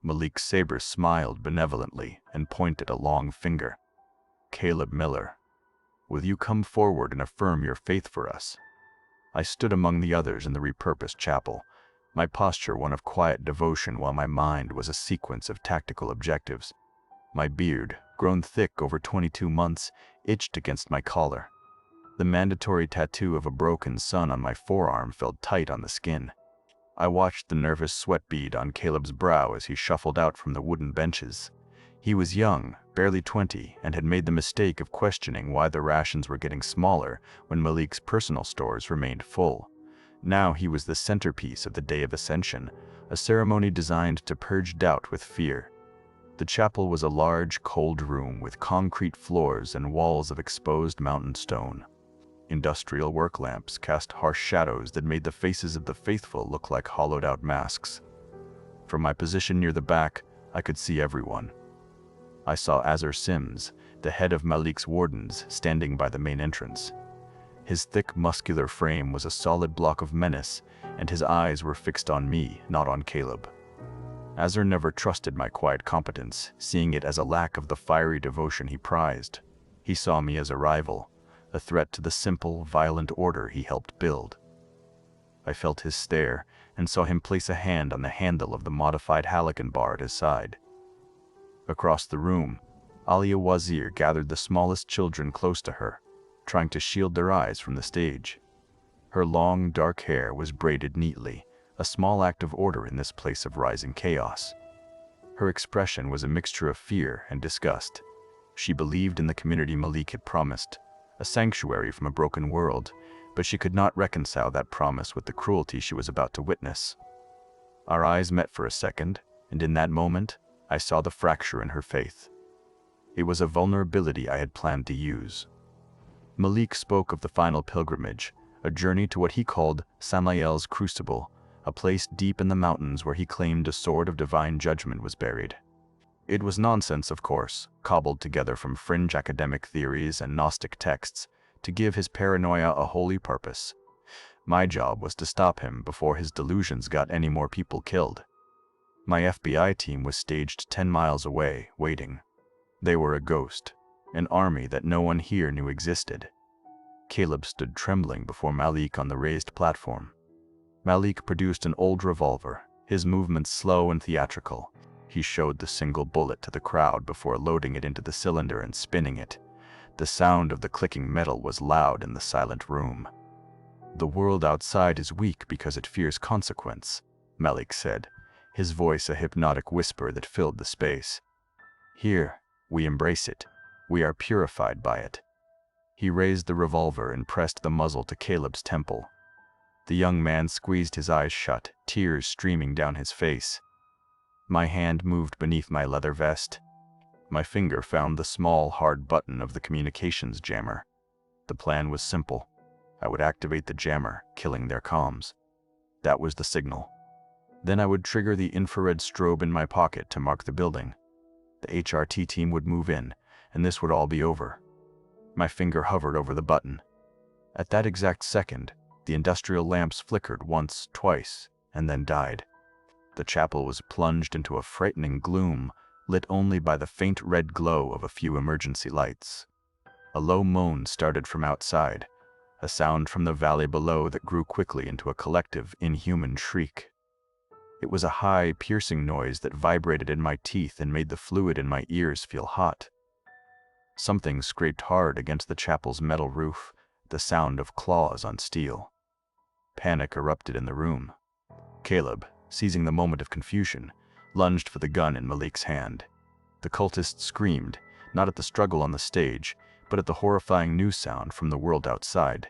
Malik Saber smiled benevolently and pointed a long finger. "Caleb Miller, will you come forward and affirm your faith for us?" I stood among the others in the repurposed chapel, my posture one of quiet devotion while my mind was a sequence of tactical objectives. My beard, grown thick over 22 months, itched against my collar. The mandatory tattoo of a broken sun on my forearm felt tight on the skin. I watched the nervous sweat bead on Caleb's brow as he shuffled out from the wooden benches. He was young, barely 20, and had made the mistake of questioning why the rations were getting smaller when Malik's personal stores remained full. Now he was the centerpiece of the Day of Ascension, a ceremony designed to purge doubt with fear. The chapel was a large, cold room with concrete floors and walls of exposed mountain stone. Industrial work lamps cast harsh shadows that made the faces of the faithful look like hollowed-out masks. From my position near the back, I could see everyone. I saw Azur Sims, the head of Malik's wardens, standing by the main entrance. His thick, muscular frame was a solid block of menace, and his eyes were fixed on me, not on Caleb. Azur never trusted my quiet competence, seeing it as a lack of the fiery devotion he prized. He saw me as a rival, a threat to the simple, violent order he helped build. I felt his stare and saw him place a hand on the handle of the modified halcyon bar at his side. Across the room, Alia Wazir gathered the smallest children close to her, trying to shield their eyes from the stage. Her long, dark hair was braided neatly, a small act of order in this place of rising chaos. Her expression was a mixture of fear and disgust. She believed in the community Malik had promised, a sanctuary from a broken world, but she could not reconcile that promise with the cruelty she was about to witness. Our eyes met for a second, and in that moment, I saw the fracture in her faith. It was a vulnerability I had planned to use. Malik spoke of the final pilgrimage, a journey to what he called Samael's Crucible, a place deep in the mountains where he claimed a sword of divine judgment was buried. It was nonsense, of course, cobbled together from fringe academic theories and Gnostic texts to give his paranoia a holy purpose. My job was to stop him before his delusions got any more people killed. My FBI team was staged 10 miles away, waiting. They were a ghost, an army that no one here knew existed. Caleb stood trembling before Malik on the raised platform. Malik produced an old revolver, his movements slow and theatrical. He showed the single bullet to the crowd before loading it into the cylinder and spinning it. The sound of the clicking metal was loud in the silent room. "The world outside is weak because it fears consequence," Malik said, his voice a hypnotic whisper that filled the space. "Here, we embrace it. We are purified by it." He raised the revolver and pressed the muzzle to Caleb's temple. The young man squeezed his eyes shut, tears streaming down his face. My hand moved beneath my leather vest. My finger found the small, hard button of the communications jammer. The plan was simple. I would activate the jammer, killing their comms. That was the signal. Then I would trigger the infrared strobe in my pocket to mark the building. The HRT team would move in, and this would all be over. My finger hovered over the button. At that exact second, the industrial lamps flickered once, twice, and then died. The chapel was plunged into a frightening gloom, lit only by the faint red glow of a few emergency lights. A low moan started from outside, a sound from the valley below that grew quickly into a collective, inhuman shriek. It was a high, piercing noise that vibrated in my teeth and made the fluid in my ears feel hot. Something scraped hard against the chapel's metal roof, the sound of claws on steel. Panic erupted in the room. Caleb, seizing the moment of confusion, lunged for the gun in Malik's hand. The cultist screamed, not at the struggle on the stage, but at the horrifying news sound from the world outside.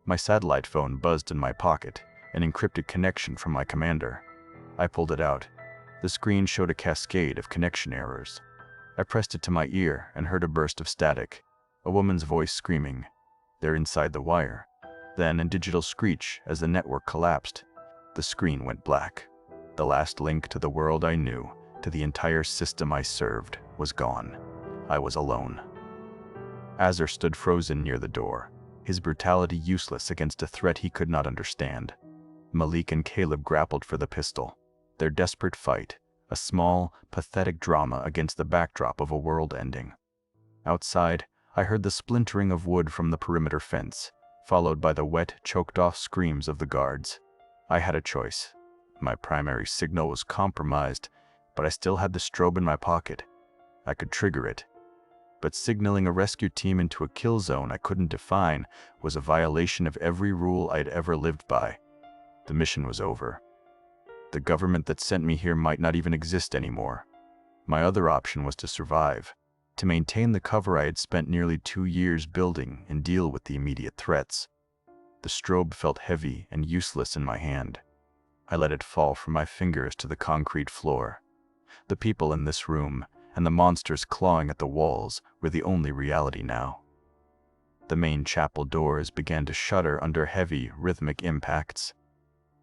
My satellite phone buzzed in my pocket, an encrypted connection from my commander. I pulled it out. The screen showed a cascade of connection errors. I pressed it to my ear and heard a burst of static, a woman's voice screaming, "They're inside the wire." Then a digital screech as the network collapsed. The screen went black. The last link to the world I knew, to the entire system I served, was gone. I was alone. Azur stood frozen near the door, his brutality useless against a threat he could not understand. Malik and Caleb grappled for the pistol, their desperate fight, a small, pathetic drama against the backdrop of a world ending. Outside, I heard the splintering of wood from the perimeter fence, followed by the wet, choked-off screams of the guards. I had a choice. My primary signal was compromised, but I still had the strobe in my pocket. I could trigger it. But signaling a rescue team into a kill zone I couldn't define was a violation of every rule I'd ever lived by. The mission was over. The government that sent me here might not even exist anymore. My other option was to survive, to maintain the cover I had spent nearly 2 years building and deal with the immediate threats. The strobe felt heavy and useless in my hand. I let it fall from my fingers to the concrete floor. The people in this room and the monsters clawing at the walls were the only reality now. The main chapel doors began to shudder under heavy, rhythmic impacts.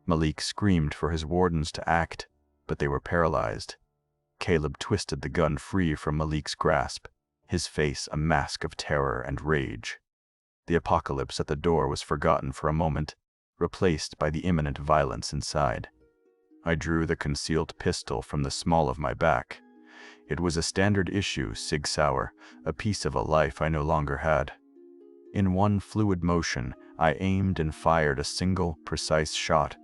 Malik screamed for his wardens to act, but they were paralyzed. Caleb twisted the gun free from Malik's grasp, his face a mask of terror and rage. The apocalypse at the door was forgotten for a moment, replaced by the imminent violence inside. I drew the concealed pistol from the small of my back. It was a standard issue Sig Sauer, a piece of a life I no longer had. In one fluid motion, I aimed and fired a single, precise shot.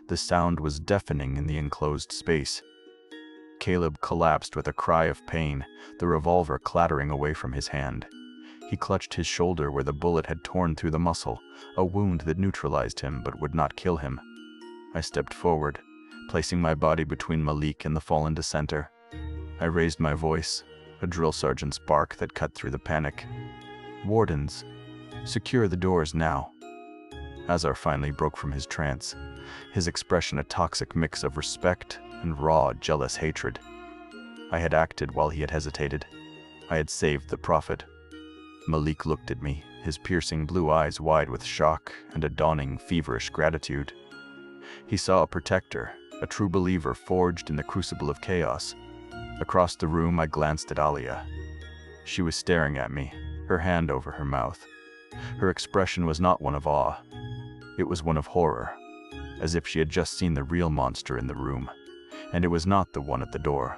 The sound was deafening in the enclosed space. Caleb collapsed with a cry of pain, the revolver clattering away from his hand. He clutched his shoulder where the bullet had torn through the muscle, a wound that neutralized him but would not kill him. I stepped forward, placing my body between Malik and the fallen dissenter. I raised my voice, a drill sergeant's bark that cut through the panic. "Wardens, secure the doors now." Azar finally broke from his trance, his expression a toxic mix of respect and raw, jealous hatred. I had acted while he had hesitated. I had saved the Prophet. Malik looked at me, his piercing blue eyes wide with shock and a dawning, feverish gratitude. He saw a protector, a true believer forged in the crucible of chaos. Across the room, I glanced at Alia. She was staring at me, her hand over her mouth. Her expression was not one of awe. It was one of horror, as if she had just seen the real monster in the room, and it was not the one at the door.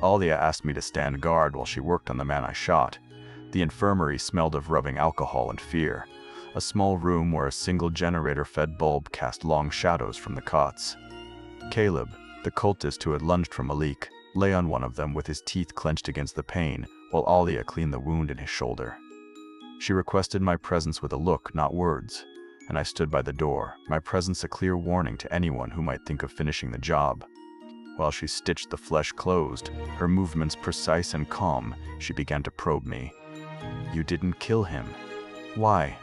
Alia asked me to stand guard while she worked on the man I shot. The infirmary smelled of rubbing alcohol and fear, a small room where a single generator-fed bulb cast long shadows from the cots. Caleb, the cultist who had lunged for Malik, lay on one of them with his teeth clenched against the pain, while Alia cleaned the wound in his shoulder. She requested my presence with a look, not words, and I stood by the door, my presence a clear warning to anyone who might think of finishing the job. While she stitched the flesh closed, her movements precise and calm, she began to probe me. "You didn't kill him. Why?"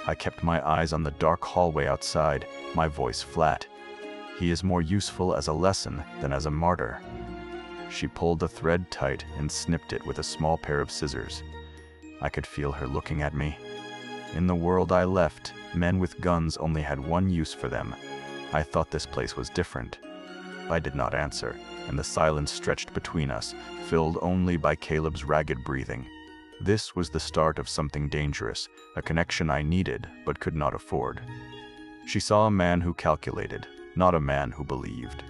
I kept my eyes on the dark hallway outside, my voice flat. "He is more useful as a lesson than as a martyr." She pulled the thread tight and snipped it with a small pair of scissors. I could feel her looking at me. In the world I left, men with guns only had one use for them. I thought this place was different. I did not answer, and the silence stretched between us, filled only by Caleb's ragged breathing. This was the start of something dangerous, a connection I needed but could not afford. She saw a man who calculated, not a man who believed.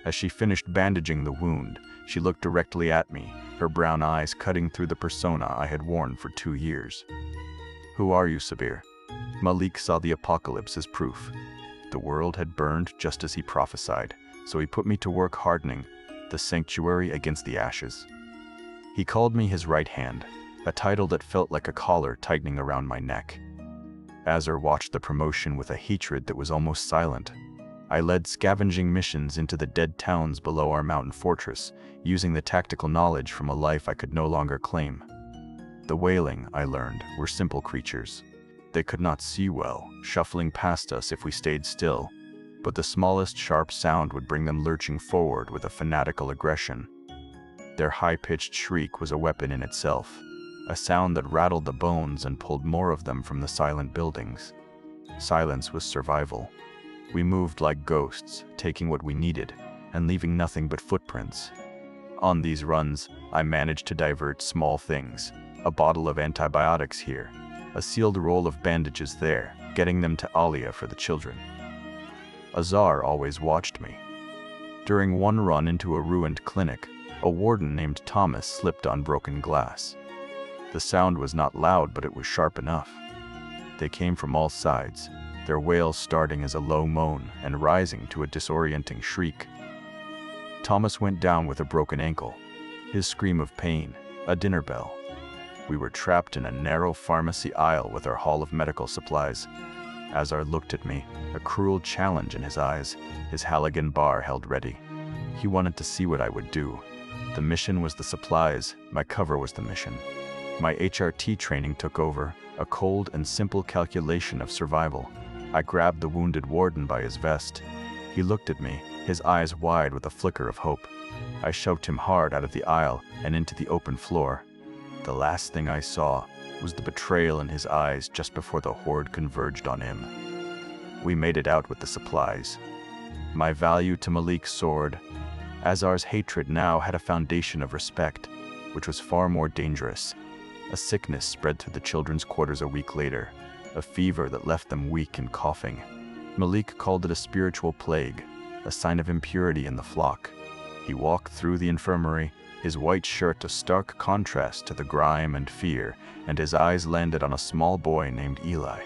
As she finished bandaging the wound, she looked directly at me, her brown eyes cutting through the persona I had worn for 2 years. "Who are you, Sabir?" Malik saw the apocalypse as proof. The world had burned just as he prophesied, so he put me to work hardening the sanctuary against the ashes. He called me his right hand, a title that felt like a collar tightening around my neck. Azar watched the promotion with a hatred that was almost silent. I led scavenging missions into the dead towns below our mountain fortress, using the tactical knowledge from a life I could no longer claim. The wailing, I learned, were simple creatures. They could not see well, shuffling past us if we stayed still, but the smallest sharp sound would bring them lurching forward with a fanatical aggression. Their high-pitched shriek was a weapon in itself, a sound that rattled the bones and pulled more of them from the silent buildings. Silence was survival. We moved like ghosts, taking what we needed, and leaving nothing but footprints. On these runs, I managed to divert small things, a bottle of antibiotics here, a sealed roll of bandages there, getting them to Alia for the children. Azar always watched me. During one run into a ruined clinic, a warden named Thomas slipped on broken glass. The sound was not loud, but it was sharp enough. They came from all sides, their wails starting as a low moan and rising to a disorienting shriek. Thomas went down with a broken ankle, his scream of pain, a dinner bell. We were trapped in a narrow pharmacy aisle with our haul of medical supplies. Azar looked at me, a cruel challenge in his eyes, his Halligan bar held ready. He wanted to see what I would do. The mission was the supplies, my cover was the mission. My HRT training took over, a cold and simple calculation of survival. I grabbed the wounded warden by his vest. He looked at me, his eyes wide with a flicker of hope. I shoved him hard out of the aisle and into the open floor. The last thing I saw was the betrayal in his eyes just before the horde converged on him. We made it out with the supplies. My value to Malik soared. Azar's hatred now had a foundation of respect, which was far more dangerous. A sickness spread through the children's quarters a week later, a fever that left them weak and coughing. Malik called it a spiritual plague, a sign of impurity in the flock. He walked through the infirmary, his white shirt a stark contrast to the grime and fear, and his eyes landed on a small boy named Eli.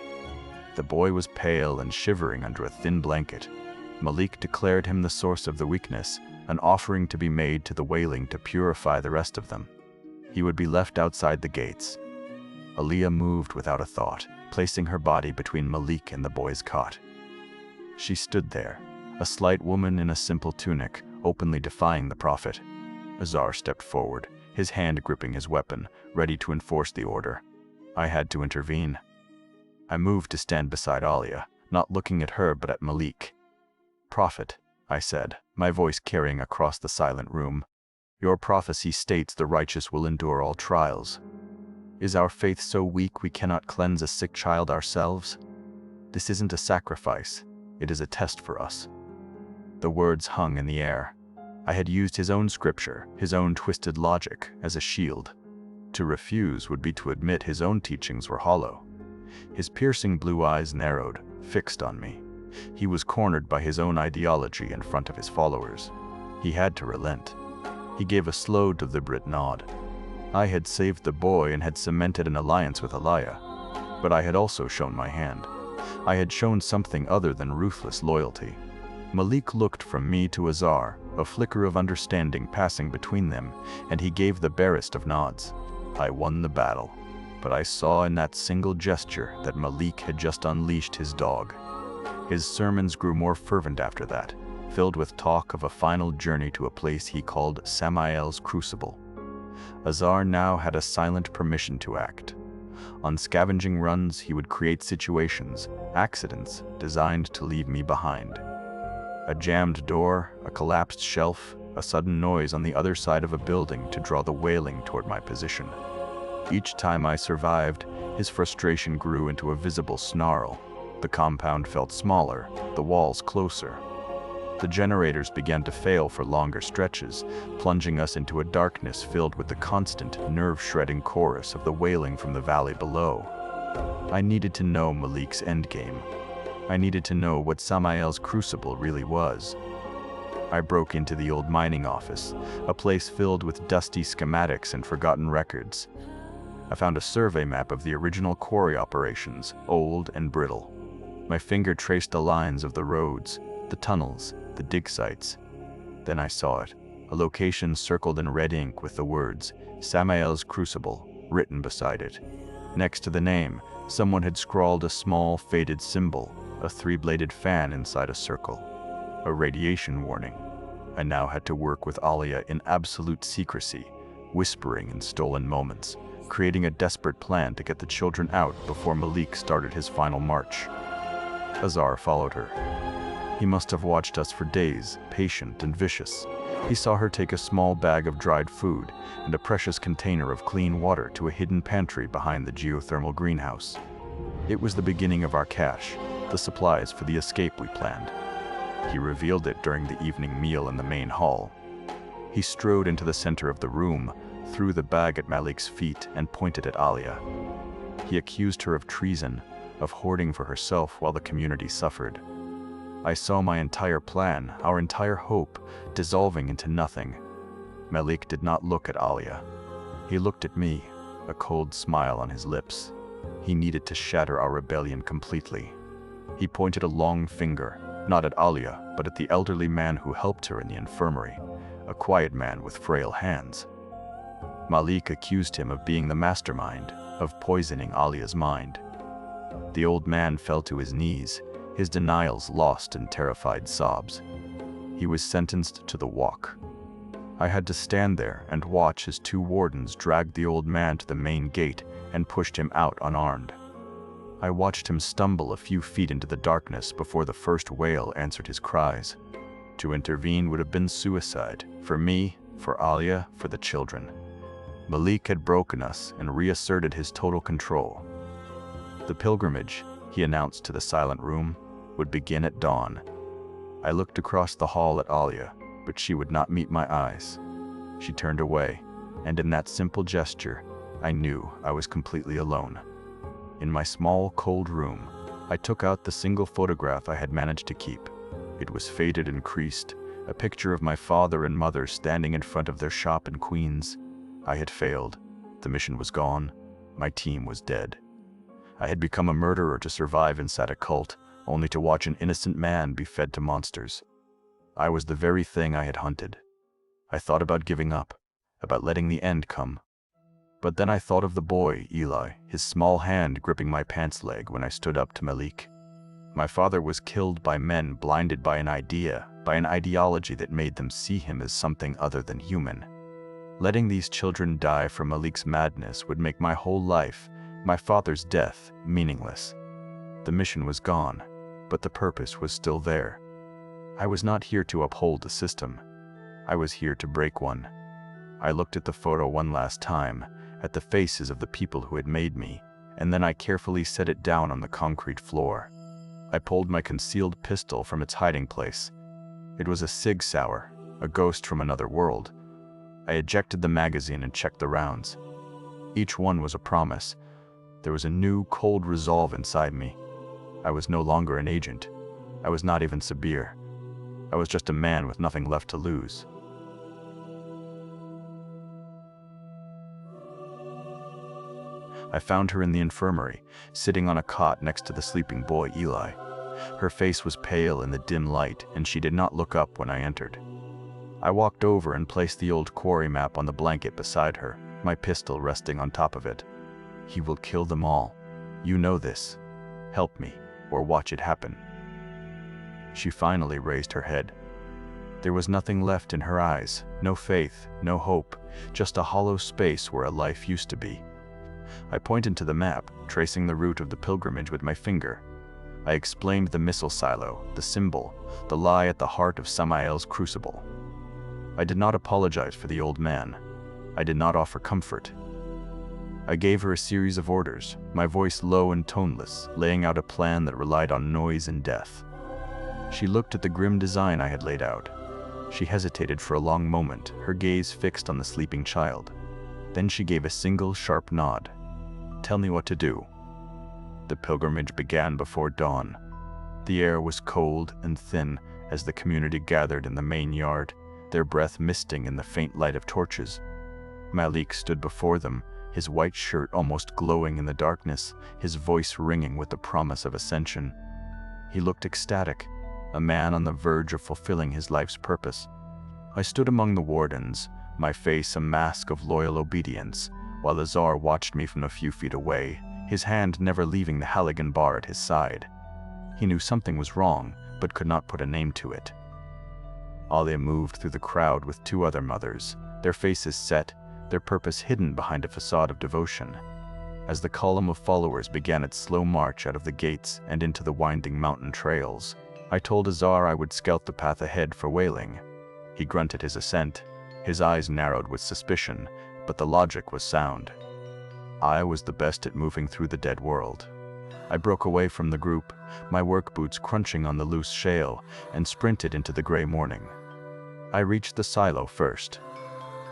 The boy was pale and shivering under a thin blanket. Malik declared him the source of the weakness, an offering to be made to the wailing to purify the rest of them. He would be left outside the gates. Aliyah moved without a thought, placing her body between Malik and the boy's cot. She stood there, a slight woman in a simple tunic, openly defying the prophet. Azar stepped forward, his hand gripping his weapon, ready to enforce the order. I had to intervene. I moved to stand beside Aliyah, not looking at her but at Malik. "Prophet," I said, my voice carrying across the silent room, "your prophecy states the righteous will endure all trials. Is our faith so weak we cannot cleanse a sick child ourselves? This isn't a sacrifice, it is a test for us." The words hung in the air. I had used his own scripture, his own twisted logic, as a shield. To refuse would be to admit his own teachings were hollow. His piercing blue eyes narrowed, fixed on me. He was cornered by his own ideology in front of his followers. He had to relent. He gave a slow, deliberate nod. I had saved the boy and had cemented an alliance with Aliyah, but I had also shown my hand. I had shown something other than ruthless loyalty. Malik looked from me to Azar, a flicker of understanding passing between them, and he gave the barest of nods. I won the battle, but I saw in that single gesture that Malik had just unleashed his dog. His sermons grew more fervent after that, filled with talk of a final journey to a place he called Samael's Crucible. Azar now had a silent permission to act. On scavenging runs, he would create situations, accidents, designed to leave me behind. A jammed door, a collapsed shelf, a sudden noise on the other side of a building to draw the wailing toward my position. Each time I survived, his frustration grew into a visible snarl. The compound felt smaller, the walls closer. The generators began to fail for longer stretches, plunging us into a darkness filled with the constant, nerve-shredding chorus of the wailing from the valley below. I needed to know Malik's endgame. I needed to know what Samael's Crucible really was. I broke into the old mining office, a place filled with dusty schematics and forgotten records. I found a survey map of the original quarry operations, old and brittle. My finger traced the lines of the roads, the tunnels, the dig sites. Then I saw it, a location circled in red ink with the words, Samael's Crucible, written beside it. Next to the name, someone had scrawled a small, faded symbol, a three-bladed fan inside a circle. A radiation warning. I now had to work with Aliyah in absolute secrecy, whispering in stolen moments, creating a desperate plan to get the children out before Malik started his final march. Azar followed her. He must have watched us for days, patient and vicious. He saw her take a small bag of dried food and a precious container of clean water to a hidden pantry behind the geothermal greenhouse. It was the beginning of our cache, the supplies for the escape we planned. He revealed it during the evening meal in the main hall. He strode into the center of the room, threw the bag at Malik's feet, and pointed at Aliyah. He accused her of treason, of hoarding for herself while the community suffered. I saw my entire plan, our entire hope, dissolving into nothing. Malik did not look at Alia. He looked at me, a cold smile on his lips. He needed to shatter our rebellion completely. He pointed a long finger, not at Alia, but at the elderly man who helped her in the infirmary, a quiet man with frail hands. Malik accused him of being the mastermind, of poisoning Alia's mind. The old man fell to his knees, his denials lost in terrified sobs. He was sentenced to the walk. I had to stand there and watch as two wardens dragged the old man to the main gate and pushed him out unarmed. I watched him stumble a few feet into the darkness before the first wail answered his cries. To intervene would have been suicide, for me, for Alia, for the children. Malik had broken us and reasserted his total control. The pilgrimage, he announced to the silent room, would begin at dawn. I looked across the hall at Alia, but she would not meet my eyes. She turned away, and in that simple gesture, I knew I was completely alone. In my small, cold room, I took out the single photograph I had managed to keep. It was faded and creased, a picture of my father and mother standing in front of their shop in Queens. I had failed. The mission was gone. My team was dead. I had become a murderer to survive inside a cult, only to watch an innocent man be fed to monsters. I was the very thing I had hunted. I thought about giving up, about letting the end come. But then I thought of the boy, Eli, his small hand gripping my pants leg when I stood up to Malik. My father was killed by men blinded by an idea, by an ideology that made them see him as something other than human. Letting these children die from Malik's madness would make my whole life, my father's death, meaningless. The mission was gone, but the purpose was still there. I was not here to uphold a system. I was here to break one. I looked at the photo one last time, at the faces of the people who had made me, and then I carefully set it down on the concrete floor. I pulled my concealed pistol from its hiding place. It was a Sig Sauer, a ghost from another world. I ejected the magazine and checked the rounds. Each one was a promise. There was a new, cold resolve inside me. I was no longer an agent. I was not even Sabir. I was just a man with nothing left to lose. I found her in the infirmary, sitting on a cot next to the sleeping boy Eli. Her face was pale in the dim light, and she did not look up when I entered. I walked over and placed the old quarry map on the blanket beside her, my pistol resting on top of it. He will kill them all. You know this. Help me, or watch it happen. She finally raised her head. There was nothing left in her eyes, no faith, no hope, just a hollow space where a life used to be. I pointed to the map, tracing the route of the pilgrimage with my finger. I explained the missile silo, the symbol, the lie at the heart of Samael's Crucible. I did not apologize for the old man. I did not offer comfort. I gave her a series of orders, my voice low and toneless, laying out a plan that relied on noise and death. She looked at the grim design I had laid out. She hesitated for a long moment, her gaze fixed on the sleeping child. Then she gave a single sharp nod. Tell me what to do. The pilgrimage began before dawn. The air was cold and thin as the community gathered in the main yard, their breath misting in the faint light of torches. Malik stood before them, his white shirt almost glowing in the darkness, his voice ringing with the promise of ascension. He looked ecstatic, a man on the verge of fulfilling his life's purpose. I stood among the wardens, my face a mask of loyal obedience, while the Tsar watched me from a few feet away, his hand never leaving the Halligan bar at his side. He knew something was wrong, but could not put a name to it. Alia moved through the crowd with two other mothers, their faces set, their purpose hidden behind a facade of devotion. As the column of followers began its slow march out of the gates and into the winding mountain trails, I told Azar I would scout the path ahead for whaling. He grunted his assent. His eyes narrowed with suspicion, but the logic was sound. I was the best at moving through the dead world. I broke away from the group, my work boots crunching on the loose shale, and sprinted into the gray morning. I reached the silo first.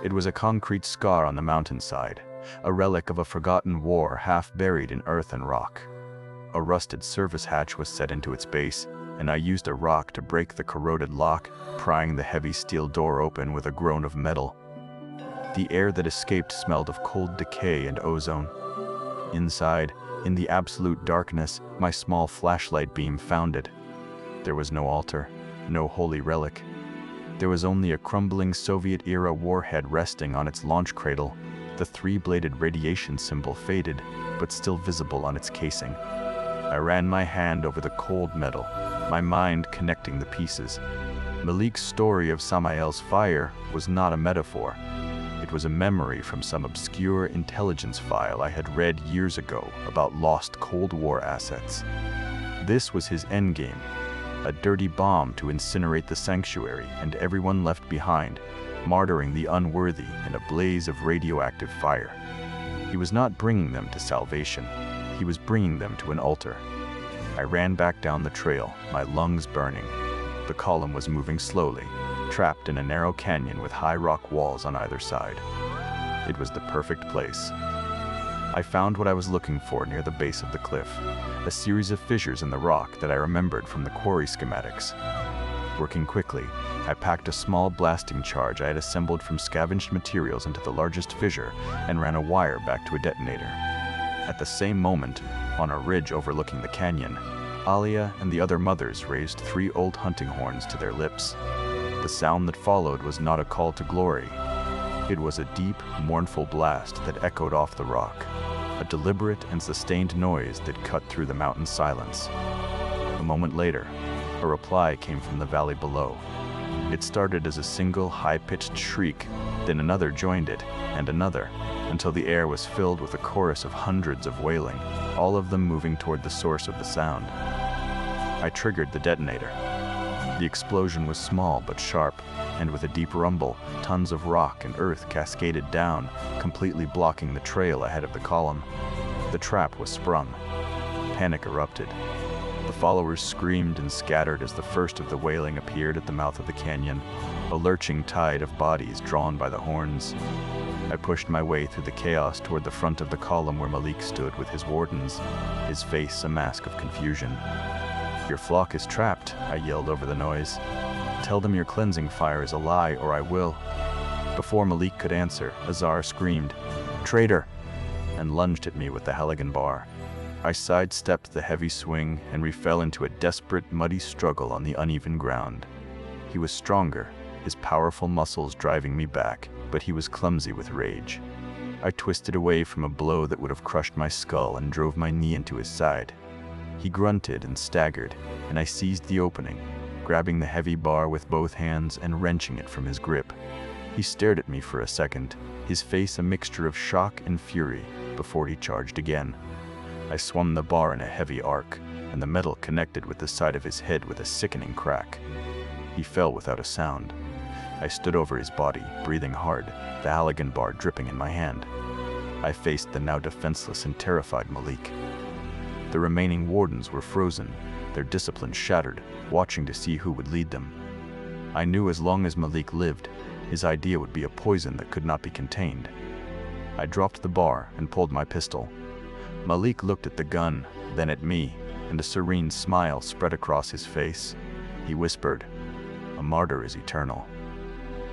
It was a concrete scar on the mountainside, a relic of a forgotten war half buried in earth and rock. A rusted service hatch was set into its base, and I used a rock to break the corroded lock, prying the heavy steel door open with a groan of metal. The air that escaped smelled of cold decay and ozone. Inside, in the absolute darkness, my small flashlight beam found it. There was no altar, no holy relic. There was only a crumbling Soviet-era warhead resting on its launch cradle, the three-bladed radiation symbol faded, but still visible on its casing. I ran my hand over the cold metal, my mind connecting the pieces. Malik's story of Samael's fire was not a metaphor. It was a memory from some obscure intelligence file I had read years ago about lost Cold War assets. This was his endgame, a dirty bomb to incinerate the sanctuary and everyone left behind, martyring the unworthy in a blaze of radioactive fire. He was not bringing them to salvation. He was bringing them to an altar. I ran back down the trail, my lungs burning. The column was moving slowly, trapped in a narrow canyon with high rock walls on either side. It was the perfect place. I found what I was looking for near the base of the cliff, a series of fissures in the rock that I remembered from the quarry schematics. Working quickly, I packed a small blasting charge I had assembled from scavenged materials into the largest fissure and ran a wire back to a detonator. At the same moment, on a ridge overlooking the canyon, Alia and the other mothers raised 3 old hunting horns to their lips. The sound that followed was not a call to glory. It was a deep, mournful blast that echoed off the rock, a deliberate and sustained noise that cut through the mountain silence. A moment later, a reply came from the valley below. It started as a single high-pitched shriek, then another joined it, and another, until the air was filled with a chorus of hundreds of wailing, all of them moving toward the source of the sound. I triggered the detonator. The explosion was small but sharp, and with a deep rumble, tons of rock and earth cascaded down, completely blocking the trail ahead of the column. The trap was sprung. Panic erupted. The followers screamed and scattered as the first of the wailing appeared at the mouth of the canyon, a lurching tide of bodies drawn by the horns. I pushed my way through the chaos toward the front of the column where Malik stood with his wardens, his face a mask of confusion. "Your flock is trapped," I yelled over the noise. "Tell them your cleansing fire is a lie, or I will." Before Malik could answer, Azar screamed, "Traitor!" and lunged at me with the Halligan bar. I sidestepped the heavy swing, and we fell into a desperate, muddy struggle on the uneven ground. He was stronger, his powerful muscles driving me back, but he was clumsy with rage. I twisted away from a blow that would have crushed my skull and drove my knee into his side. He grunted and staggered, and I seized the opening, grabbing the heavy bar with both hands and wrenching it from his grip. He stared at me for a second, his face a mixture of shock and fury, before he charged again. I swung the bar in a heavy arc, and the metal connected with the side of his head with a sickening crack. He fell without a sound. I stood over his body, breathing hard, the Halligan bar dripping in my hand. I faced the now defenseless and terrified Malik. The remaining wardens were frozen, their discipline shattered, watching to see who would lead them. I knew as long as Malik lived, his idea would be a poison that could not be contained. I dropped the bar and pulled my pistol. Malik looked at the gun, then at me, and a serene smile spread across his face. He whispered, "A martyr is eternal."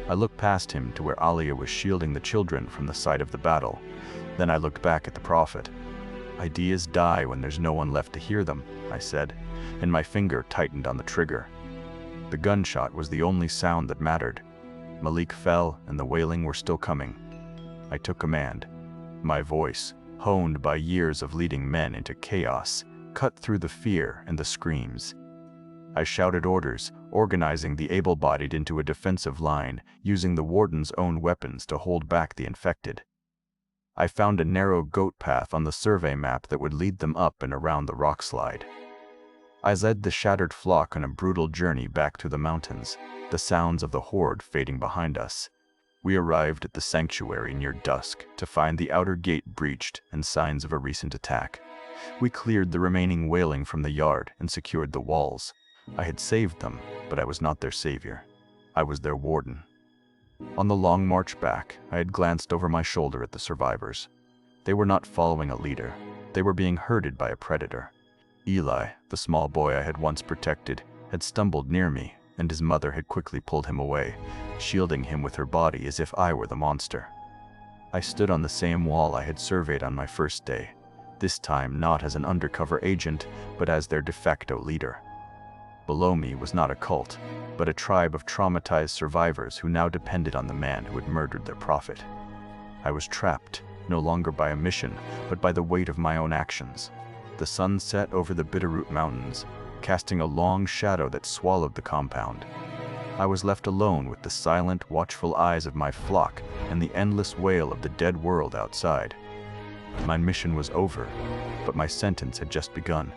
I looked past him to where Alia was shielding the children from the sight of the battle. Then I looked back at the Prophet. "Ideas die when there's no one left to hear them," I said, and my finger tightened on the trigger. The gunshot was the only sound that mattered. Malik fell, and the wailing were still coming. I took command. My voice, honed by years of leading men into chaos, cut through the fear and the screams. I shouted orders, organizing the able-bodied into a defensive line, using the warden's own weapons to hold back the infected. I found a narrow goat path on the survey map that would lead them up and around the rock slide. I led the shattered flock on a brutal journey back through the mountains, the sounds of the horde fading behind us. We arrived at the sanctuary near dusk to find the outer gate breached and signs of a recent attack. We cleared the remaining wailing from the yard and secured the walls. I had saved them, but I was not their savior. I was their warden. On the long march back, I had glanced over my shoulder at the survivors. They were not following a leader. They were being herded by a predator. Eli, the small boy I had once protected, had stumbled near me, and his mother had quickly pulled him away, shielding him with her body as if I were the monster. I stood on the same wall I had surveyed on my first day, this time not as an undercover agent, but as their de facto leader. Below me was not a cult, but a tribe of traumatized survivors who now depended on the man who had murdered their prophet. I was trapped, no longer by a mission, but by the weight of my own actions. The sun set over the Bitterroot Mountains, casting a long shadow that swallowed the compound. I was left alone with the silent, watchful eyes of my flock and the endless wail of the dead world outside. My mission was over, but my sentence had just begun.